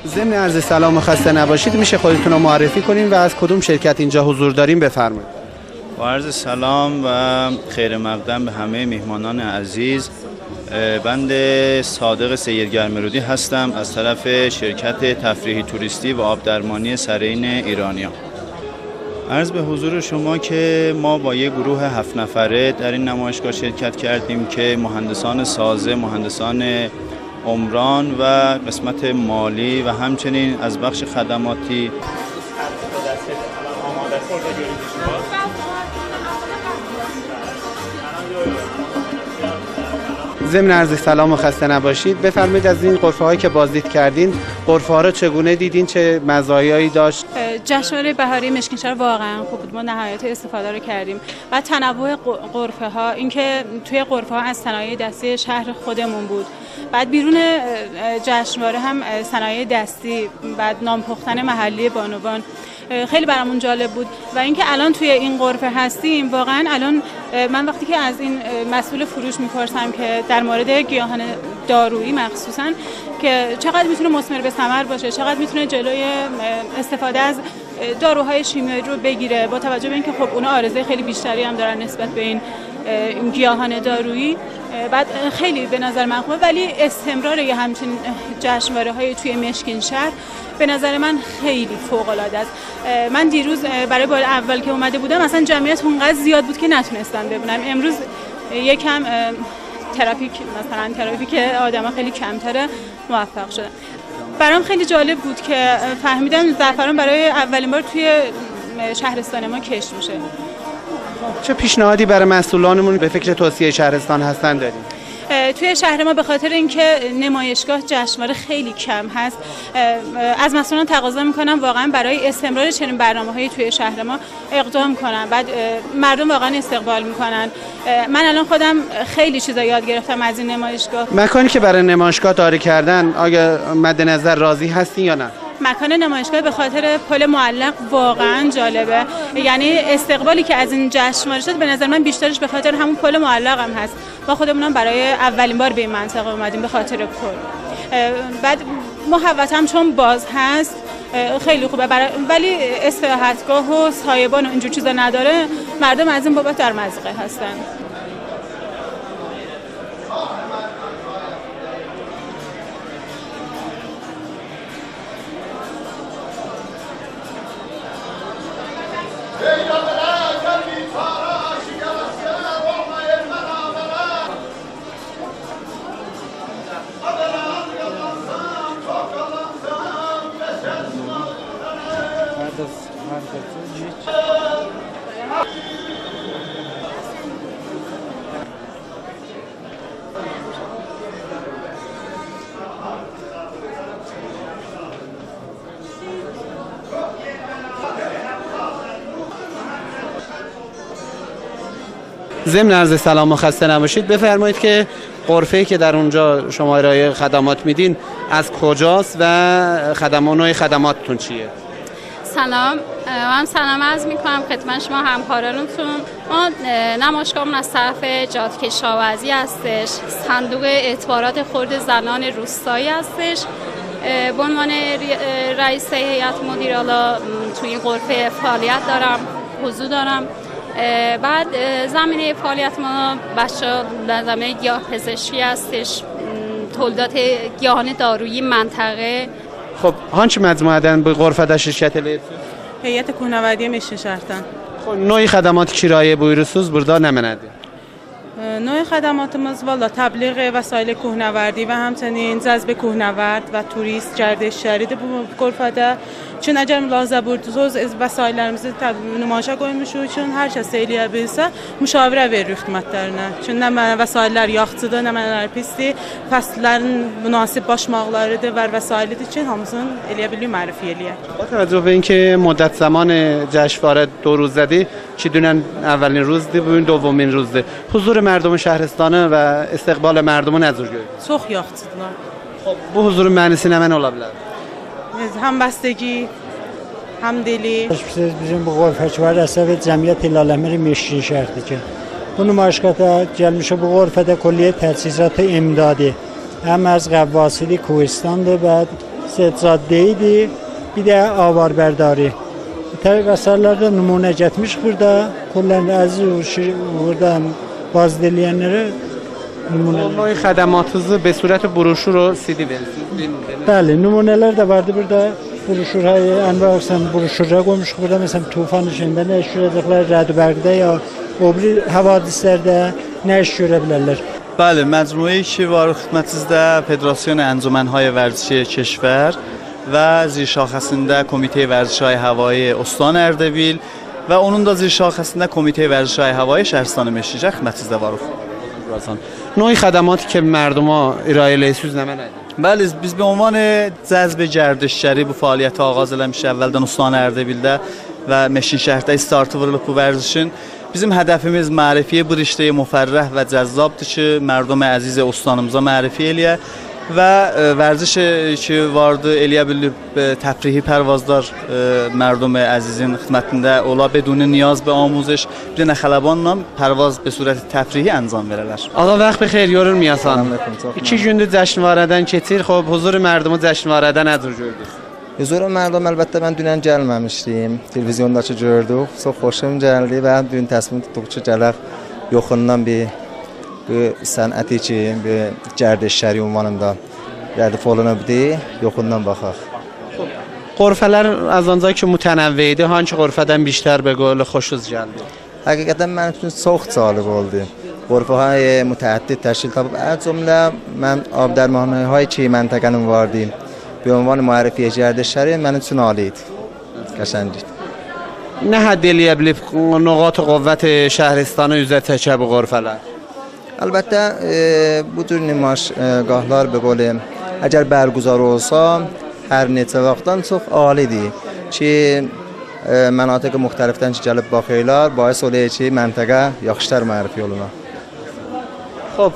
ضمن عرض سلام و خسته نباشید میشه خودتون رو معرفی کنین و از کدوم شرکت اینجا حضور دارین بفرمایید. با عرض سلام و خیر مقدم به همه میهمانان عزیز. بنده صادق سیدگرمرودی هستم از طرف شرکت تفریحی توریستی و آبدرمانی سرین ایرانیا. عرض به حضور شما که ما با یک گروه 7 نفره در این نمایشگاه شرکت کردیم که مهندسان سازه، مهندسان عمران و قسمت مالی و همچنین از بخش خدماتی ضمن عرض سلام و خسته نباشید بفرمایید از این غرفه هایی که بازدید کردین غرفه ها رو چگونه دیدین، چه مزایایی داشت؟ جشنواره بهاری مشکین‌شهر واقعا خوب بود، ما نهایت استفاده رو کردیم و تنوع غرفه ها، اینکه توی غرفه ها از صنایع دستی شهر خودمون بود، بعد بیرون جشنواره هم صنایع دستی، بعد نام پختن محلی بانوان خیلی برامون جالب بود و اینکه الان توی این غرفه هستیم واقعا الان من وقتی که از این مسئول فروش میپرسم که در مورد گیاهان دارویی مخصوصا که چقدر میتونه مثمر به ثمر باشه، چقدر میتونه جلوی استفاده از داروهای شیمیایی رو بگیره، با توجه به اینکه خب اونا عارضه خیلی بیشتری هم دارن نسبت به این گیاهان دارویی، بعد خیلی به نظر من خوبه. ولی استمرار یه همچین جشنواره‌های توی مشکین شهر به نظر من خیلی فوق‌العاده است. من دیروز برای بار اول که اومده بودم مثلا جمعیت اونقدر زیاد بود که نتونستم ببینم. امروز یکم ترافیک آدما خیلی کمتره، موفق شدم. برام خیلی جالب بود که فهمیدم زعفران برای اولین بار توی شهرستان ما کشت میشه. چه پیشنهادی برای مسئولانمون به فکر توسعه شهرستان هستن داریم؟ توی شهر ما به خاطر اینکه نمایشگاه جشنواره خیلی کم هست، از مسئولان تقاضا میکنم واقعا برای استمرار چنین برنامه‌هایی توی شهر ما اقدام کنن. بعد مردم واقعا استقبال میکنن. من الان خودم خیلی چیزا یاد گرفتم از این نمایشگاه. مکانی که برای نمایشگاه داری کردن آیا مد نظر راضی هستین یا نه؟ مکان نمایشگاه به خاطر پل معلق واقعا جالبه، یعنی استقبالی که از این جشنواره شد به نظر من بیشترش به خاطر همون پل معلق هم هست. ما خودمونم برای اولین بار به این منطقه اومدیم به خاطر پل. بعد محوط هم چون باز هست خیلی خوبه ولی استراحتگاه و سایبان و اینجور چیزا نداره، مردم از این بابت در مضیقه هستن. ضمن عرض سلام و خسته نباشید بفرمایید که غرفه‌ای که در اونجا شما ارائه خدمات میدین از کجاست و نوع خدماتتون چیه؟ سلام، من سلام عرض میکنم خدمت شما همکارانتون. ما نمایشگاهمون از طرف جاده کشاورزی هستش، صندوق اعتبارات خرد زنان روستایی هستش. به عنوان رئیس هیئت مدیره توی این غرفه فعالیت دارم، حضور دارم. بعد زمینه فعالیت ما بچه‌ها در زمینه گیاه پزشکی هستش، تولیدات گیاهان دارویی منطقه. خب هانچه مجموعه دن به غرفه در شرکت هیئت کوهنوردی مشکین شهرتان. خب نوع خدمات kirayı buyurusuz burada nə mənədir? نوع خدماتımız والا تبلیغ وسایل کوهنوردی و همچنین جذب کوهنورد و توریست گردشگریdir bu غرفədə. Çün əgər mülahizə buyurdusunuz, vəsaitlərimizi nümayişə qoymuşuq üçün hər kəs eləyə bilsə, müşavirə veririk xidmətlərinə. Çünki nə mənə vəsaitlər yaxçıdır, nə mənələr pisdir, fəsllərin münasib başmaqlarıdır və vəsaitidir ki, hamısını eləyə bilirik, mərifə eləyək. با توجه به اینکه مدت زمان جشنواره 2 روز زدی چی دونن اولین روز دی بugün دومین روزده حضور مردم شهرستانه و استقبال مردمو نظر گرفت. Çox yaxşıdılar. خب bu huzurun mənisi nə mən ola bilər? Həmbəstəgi, həmdili. Bizim bu غرفه‌çilər əsəb cəmiyyət ilə Əmiri Meşkin şəhərdir ki. Bu nümayişgahda gəlmiş bu غرفədə Kulliyə Təchizatı İmdadi, həm az Qəvvasili Kohistandır və سجاده idi, bir də avarbərdari. Təvəssərlərdə nümunə getmiş burada. Kullan əziz buradan bazı diləyənlərə nümunə. نوع خدماتınızı به صورت بروشور و CD verirsiniz. Bəli, nümunələr də vardı burada. Broşurayı Ənvar Sən broşura qoymuşuq burada. Məsələn, tufan işində nə iş görəcəklər, rədbərqdə ya o bir havadislərdə nə iş görə bilərlər. بله مجموعه‌ای که وارد خدمتizdə فدراسیون انجمن‌های ورزشی کشور و زیر شاخصində کمیته ورزش‌های هوایی استان اردبیل و onun da zir şaxəsində کمیته ورزش‌های هوایی شهرستان مشیجه خدمتizdə varıq. نوع خدماتی که مردم ها ارائه edirsiniz nə mənədir؟ Bəli, biz به عنوان cəzb gərdişçiləri bu fəaliyyəti ağaz eləmişik əvvəldən Ustan Erdebildə və Meşin şəhərdə startı vurulub bu vərdişin. Bizim hədəfimiz mərifəyə bu riştəyə müfərrəh və cəzzabdır ki, mərdum əziz ustanımıza mərifə eləyə və vərdiş ki vardı eləyə bilib təfrihi pərvazlar mərdum əzizin xidmətində ola بدون نیاز به آموزش bir xələbanla pərvaz به صورت təfrihi əncam verələr. Allah vaxt bixeyir, yorulmayasan. 2 gündür cəşnvarədən keçir. Xoş, huzur mərdumu cəşnvarədə nə cür gördünüz? Huzur mərdum əlbəttə mən dünən gəlməmişdim. Televizyondakı gördük. Çox xoşum gəldi və dün təsmin tutduq ki, gələk yoxundan bir bu sənəti ki, bir gərdişçiləri ünvanında gəlib olunubdu. Yoxundan baxaq. Qorfələr az öncə ki mütənəvvi idi. Hangi qorfədən بیشتر به قول خوشuz gəldi? Həqiqətən mənim üçün çox cəlb oldu. Qorfəهای متعدد təşkil tapıb, az cümlə mən abdərmanələri ki məntəqənin vardı. به عنوان معرفی گردشگری من üçün عالی idi. قشنگ idi. Nə hədd eləyə bilib nöqat qüvvət şəhristanı üzə çəkə bu qorfələr? Əlbəttə bu cür nümayişgahlar به قول əgər bərgüzar olsa hər neçə vaxtdan çox alidir ki mənatiq müxtəlifdən gəlib baxırlar, باعث olur ki məntəqə yaxşılar mərifə yoluna. خب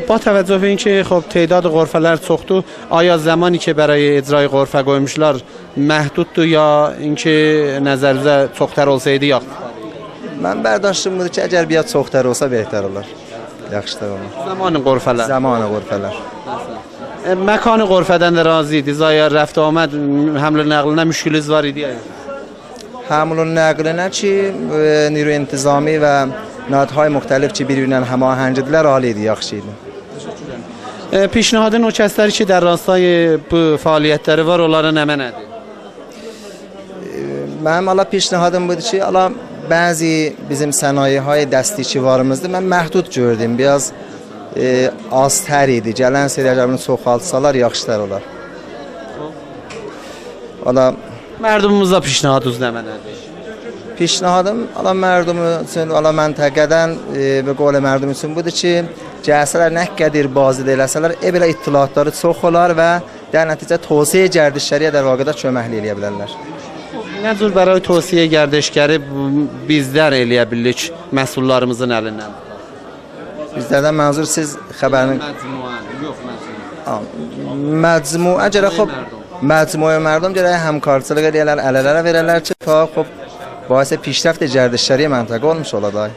با توجه به اینکه خب تعداد غرفه‌lar çoxdur آیا زمانی که برای اجرای غرفه qoymuşlar محدودdur یا اینکه nəzərinizə çoxtər olsaydı yox Mən bərdاشtım budur ki əgər bir çoxtər olsa behter olar. Yaxşılar olar. زمان غرفه‌lar Zamanı غرفələr. مکان غرفه‌dən də razı idiniz آیا رفت و آمد حمل و نقلına müşkiliniz var idi یا حمل و نقلینə ki نیروی انتظامی و نهادهای مختلف که بیرونن هماهنگدilər عالیdir, yaxşı idi. پیشنهاد نوچستری که در راستای bu fəaliyyətləri var onlara nə mənədir؟ Mənim Allah پیشنهادım budur ki, Allah bəzi bizim sənayeهای dəsti ki varımızdır. Mən məhdud gördüm. Biraz az tər idi. Gələn səriyə bunu çoxaltsalar yaxşılar olar. Allah Mərdumumuza پیشنهادınız nə mənədir؟ پیشنهادم Allah mərdum üçün, Allah məntəqədən به قول mərdum üçün budur ki, gəlsələr nə qədər bazı eləsələr, belə ittiliatları çox olar və در نتیجه توسعه گردشگری در واقع köməkli eləyə bilərlər. Nə cür برای توسعه گردشگری bizlər eləyə bilirik məsullarımızın əlindən? Bizlərdən mənzur siz xəbərin məcmuə görə xop مجموعه مردم جای همکارسازی ellər ələlərə verərlər ki, ta xop باعث پیشرفت گردشگری منطقه olmuş olacaq.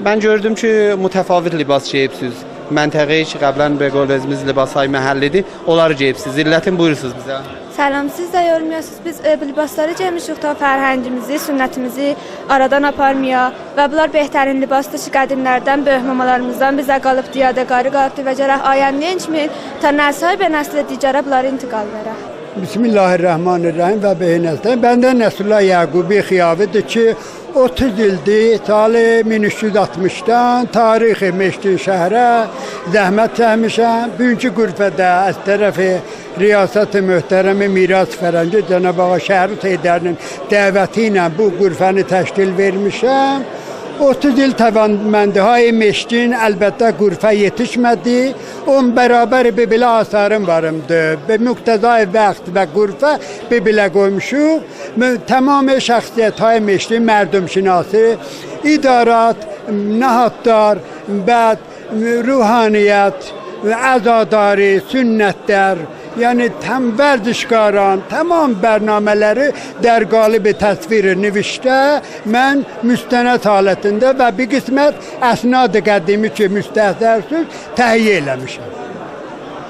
من gördüm ki mütəfavit libas geyibsiz. Məntəqəyə ki qəblən به قول özümüz libasay məhəllidir. Onları geyibsiz. İllətini buyursunuz bizə. Salam, siz də yorumluyorsunuz. Biz bu libasları geymişik ta fərhəngimizi, sünnətimizi aradan aparmaya və bunlar behtarin libasdır ki, qədimlərdən, böyük mamalarımızdan bizə qalıb, yadəqarı qalıbdır və gərək ayəndə incmin ta nəsəy və nəslə digərə bunları intiqal verək. Bismillahirrahmanirrahim və beynəldə. Bəndə Nəsrullah Yaqubi Xiyavidir ki, 30 ildir, tali 1360-dan tarixi Meştin şəhərə zəhmət çəkmişəm. Bugünkü qürfədə az tərəfi Riyasət-i Möhtərəmi Miras Fərəngi Cənab Ağa Şəhərut Heydərinin dəvəti ilə bu qürfəni təşkil vermişəm. 30 il təvənnümendiهای Meştin əlbəttə qürfə yetişmədi. On bərabər belə asarım varımdı. Be müqtəzai vaxt və qürfə belə qoymuşuq. Tamam şəxsiyyətهای Meştin mərdumşinası, idarət, nəhadlar, bəd, ruhaniyyət, əzadari, sünnətlər, yani tam ورزشکاران tamam برنامه‌ləri در قالب تصویر نوشته من müstənəd halətində və bir qismət əsnad qədimi ki müstəhdərsiniz təhiyyə eləmişəm.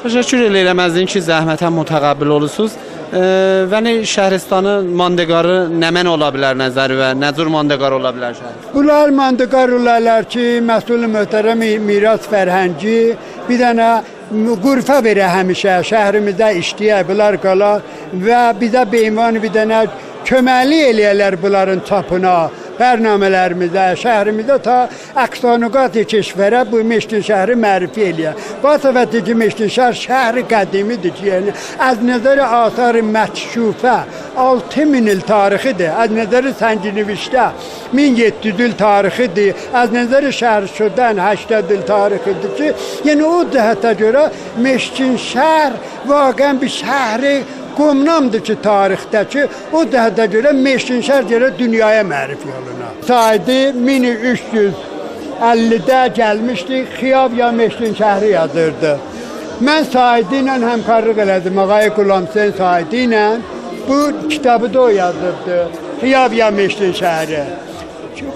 Təşəkkür edirəm əzizin ki, zəhmətə mütəqabbil olursunuz. Və şəhristanın mandegarı nə mən ola bilər nəzəri və nə cür mandegar ola bilər şəhər? Bunlar mandegar olarlar ki, məsul möhtərəm miras fərhəngi bir dənə qurfa verə həmişə şəhrimizdə işləyə bunlar qalar və bizə beyman bir dənə köməkli eləyərlər bunların çapına, bərnamələrimizdə, şəhrimizdə ta əqsanuqat-ı keşvərə bu Meştin şəhri mərifə eləyər. Basavəti ki, Meştin şəhri qədimidir ki, yəni, az nəzəri asar-ı məkşufə 6000 il tarixidir, az nəzəri sənginivişdə 1700 il tarixidir, az nəzəri şəhər şudən 80 il tarixidir ki, yəni o cəhətə görə Meştin şəhər vaqən bir şəhri Qomnamdır ki, tarixdəki o cəhətə görə Meştin şəhər görə dünyaya mərif yoluna. Saydı 1350-də gəlmişdik, Xiyav ya Meştin şəhri yazırdı. Mən Saidi ilə həmkarlıq elədim, Ağay Qulamsen Saidi ilə. Bu kitabı da o yazırdı, Xiyav ya Meştin şəhri.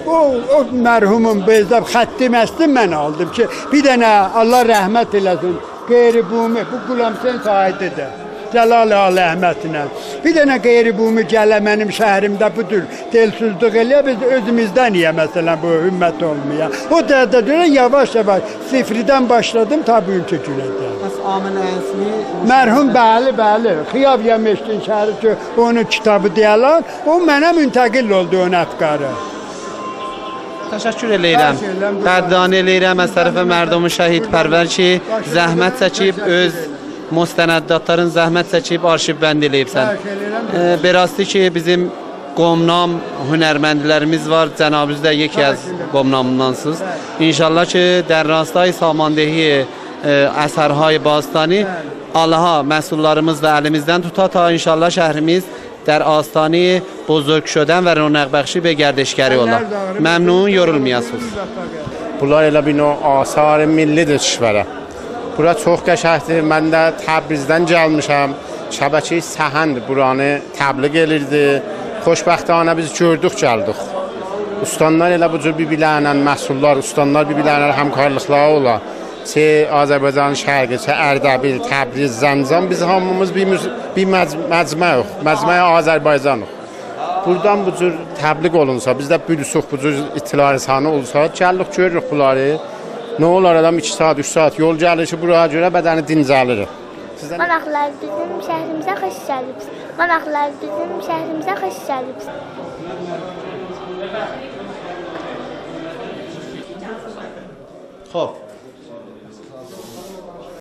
O mərhumun bezab xətti məsli mən aldım ki, bir dənə Allah rəhmət eləsin, qeyri-bumi, bu Qulamsen Saididir. Cəlal-i Əhmədlə. Bir dənə qeyri-bumi gələ mənim şəhrimdə budur, delsizlik eləyə, biz özümüzdən niyə məsələn bu ümmət olmaya. O dərdə görə yavaş-yavaş sifridən başladım ta bugünkü günədə. Bəs Amin Ənsi? Mərhum bəli, Xiyav ya Meştin şəhəri ki, onun kitabı deyələr, o mənə müntəqil oldu onun əfqarı. Təşəkkür edirəm. Qəddanə edirəm az tərəfə mərdum şəhidpərvər ki, zəhmət çəkib öz müstənəddatların zəhmət çəkib arşiv bənd eləyibsən. Berasتی ki bizim qomnam hünərməndilərimiz var. Cənabınız da yeki az qomnamındansınız. İnşallah ki در راستای ساماندهی اثرهای باستانی Allah'a məsullarımız da əlimizdən tuta ta inşallah şəhrimiz در آستانه بزرگ شدن و رونق بخشی به گردشگری ola. ممنون yorulmayasınız. Bunlar elə bir növ asar millidir kişvərə. Bura çox qəşəngdir. Mən də Təbrizdən gəlmişəm. Şəbəkəyi Səhənd buranı təbliğ elirdi. Xoşbəxtانه biz gördük, gəldik. Ustanlar elə bu cür bir-birlərlə məsullar, ustanlar bir-birlərlə həmkarlıqları ola. Çə Azərbaycan şərqi, çə Ərdəbil, Təbriz, Zəncən biz hamımız bir məcmuəyik, məcmuə Azərbaycanıq. Buradan bu cür təbliğ olunsa, bizdə bülüsük bu cür ittilar insanı olsa, gəldik görürük bunları. Nə olar adam 2 saat, 3 saat yol gəlir ki, buraya görə bədəni dincəlir. Qonaqlar bizim şəhrimizə xoş gəlibsiniz. Qonaqlar bizim şəhrimizə xoş gəlibsiniz. خب